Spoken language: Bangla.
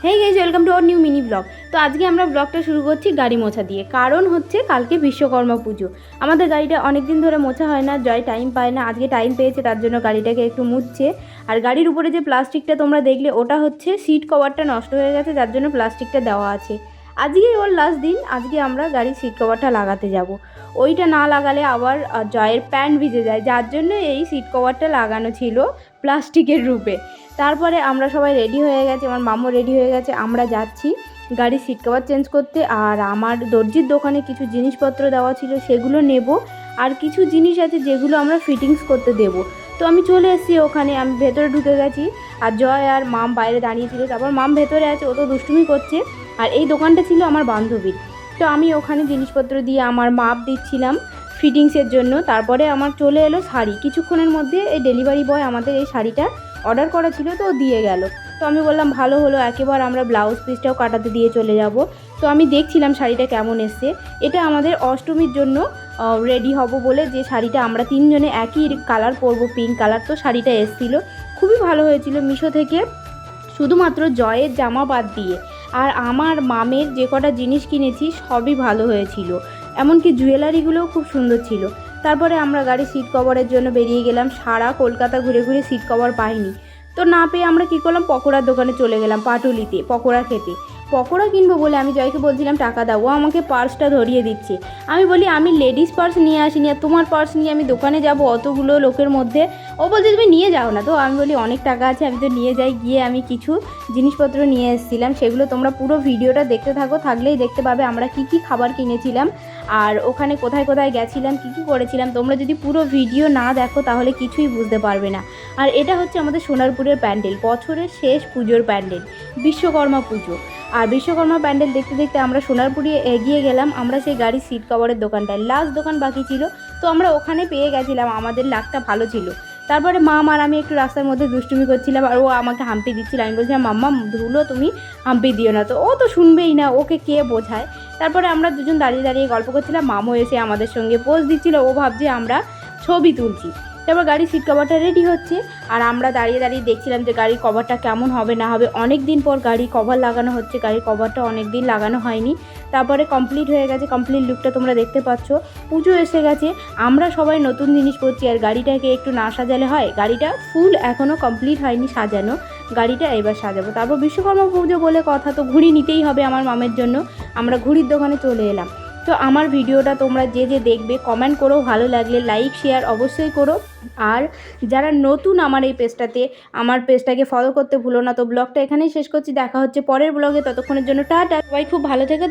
Hey guys, welcome to our new mini blog. তো আজকে আমরা ব্লগটা শুরু করছি গাড়ি মোছা দিয়ে। কারণ হচ্ছে কালকে বিশ্বকর্মা পুজো। আমাদের গাড়িটা অনেক দিন ধরে মোছা হয় না, জয় টাইম পায় না, আজকে টাইম পেয়েছে, তার জন্য গাড়িটাকে একটু মুছছে। আর গাড়ির উপরে যে প্লাস্টিকটা তোমরা দেখলে, ওটা হচ্ছে সিট কভারটা নষ্ট হয়ে গেছে, যার জন্য প্লাস্টিকটা দেওয়া আছে। আজকেই ওর লাস্ট দিন, আজকে আমরা গাড়ির সিট কভারটা লাগাতে যাব। ওইটা না লাগালে আবার জয়ের প্যান্ট ভিজে যায়, যার জন্য এই সিট কভারটা লাগানো ছিল প্লাস্টিকের রূপে। তারপরে আমরা সবাই রেডি হয়ে গেছি, আমার মামু রেডি হয়ে গেছে, আমরা যাচ্ছি গাড়ির সিট কভার চেঞ্জ করতে। আর আমার দর্জির দোকানে কিছু জিনিসপত্র দেওয়া ছিল, সেগুলো নেব। আর কিছু জিনিস আছে যেগুলো আমরা ফিটিংস করতে দেব। তো আমি চলে এসেছি ওখানে, আমি ভেতরে ঢুকে গেছি। আর জয় আর মাম বাইরে দাঁড়িয়েছিল, তারপর মাম ভেতরে আছে, ও তো দুষ্টুমি করছে। আর এই দোকানটা ছিল আমার বান্ধবীর। তো আমি ওখানে জিনিসপত্র দিয়ে আমার মাপ দিচ্ছিলাম ফিটিংসের জন্য। তারপরে আমার চলে এলো শাড়ি, কিছুক্ষণের মধ্যে এই ডেলিভারি বয় আমাদের এই শাড়িটা অর্ডার করা ছিল, তো দিয়ে গেল। তো আমি বললাম ভালো হলো, একেবারে আমরা ব্লাউজ পিসটাও কাটাতে দিয়ে চলে যাব। তো আমি দেখছিলাম শাড়িটা কেমন এসছে। এটা আমাদের অষ্টমীর জন্য রেডি হব বলে যে শাড়িটা আমরা তিনজনে একই কালার পরবো, পিঙ্ক কালার। তো শাড়িটা এসেছিলো, খুবই ভালো হয়েছিল মিশো থেকে, শুধুমাত্র জয়ের জামা বাদ দিয়ে। আর আমার মামের যে কটা জিনিস কিনেছি সবই ভালো হয়েছিল, এমনকি জুয়েলারিগুলোও খুব সুন্দর ছিল। তারপরে আমরা গাড়ির সিট কভারের জন্য বেরিয়ে গেলাম। সারা কলকাতা ঘুরে ঘুরে সিট কভার পাইনি, তো না পেয়ে আমরা কী করলাম, পকোড়ার দোকানে চলে গেলাম, পাটুলিতে পকোড়া খেতে। পকোড়া কিনবো বলে আমি জয়কে বলছিলাম টাকা দাও, ও আমাকে পার্সটা ধরিয়ে দিচ্ছে। আমি বলি আমি লেডিস পার্স নিয়ে আসিনি, আর তোমার পার্স নিয়ে আমি দোকানে যাব অতগুলো লোকের মধ্যে? ও বলছে তুমি নিয়ে যাও না। তো আমি বলি অনেক টাকা আছে, আমি তো নিয়ে যাই। গিয়ে আমি কিছু জিনিসপত্র নিয়ে এসেছিলাম, সেগুলো তোমরা পুরো ভিডিওটা দেখতে থাকো, থাকলেই দেখতে পাবে আমরা কি কি খাবার কিনেছিলাম আর ওখানে কোথায় কোথায় গেছিলাম, কি কি করেছিলাম। তোমরা যদি পুরো ভিডিও না দেখো তাহলে কিছুই বুঝতে পারবে না। আর এটা হচ্ছে আমাদের সোনারপুরের প্যান্ডেল, বছরের শেষ পুজোর প্যান্ডেল, বিশ্বকর্মা পুজো। আর বিশ্বকর্মা প্যান্ডেল দেখতে দেখতে আমরা সোনারপুরে এগিয়ে গেলাম। আমরা সেই গাড়ির সিট কভারের দোকানটায়, লাস্ট দোকান বাকি ছিল, তো আমরা ওখানে পেয়ে গেছিলাম, আমাদের লাকটা ভালো ছিল। তারপরে মাম আর আমি একটু রাস্তার মধ্যে দুষ্টুমি করছিলাম, আর ও আমাকে হাম্পি দিচ্ছিল। আমি বলছিলাম মাম্মা ধুলো, তুমি হাম্পি দিও না। তো ও তো শুনবেই না, ওকে কে বোঝায়। তারপরে আমরা দুজন দাঁড়িয়ে দাঁড়িয়ে গল্প করছিলাম, মামও এসে আমাদের সঙ্গে পোজ দিচ্ছিল, ও ভাবছে আমরা ছবি তুলছি। তারপর গাড়ির সিট কভারটা রেডি হচ্ছে, আর আমরা দাঁড়িয়ে দাঁড়িয়ে দেখছিলাম যে গাড়ির কভারটা কেমন হবে না হবে। অনেক দিন পর গাড়ির কভার লাগানো হচ্ছে, গাড়ির কভারটা অনেক দিন লাগানো হয়নি। তারপরে কমপ্লিট হয়ে গেছে, কমপ্লিট লুকটা তোমরা দেখতে পাচ্ছ। পুজো এসে গেছে, আমরা সবাই নতুন জিনিস পরছি, আর গাড়িটাকে একটু না সাজালে হয়? গাড়িটা ফুল এখনও কমপ্লিট হয়নি সাজানো, গাড়িটা এবার সাজাবো। তারপর বিশ্বকর্মা পুজো বলে কথা, তো ঘুড়ি নিতেই হবে আমার মামের জন্য। আমরা ঘুড়ির দোকানে চলে এলাম। তো আমার ভিডিওটা তোমরা যে যে দেখবে কমেন্ট করো, ভালো লাগলে লাইক শেয়ার অবশ্যই করো। আর যারা নতুন আমার এই পেজটাতে, আমার পেজটাকে ফলো করতে ভুলো না। তো ব্লগটা এখানেই শেষ করছি, দেখা হচ্ছে পরের ব্লগে, ততক্ষণের জন্য টাটা, সবাই খুব ভালো থেকো।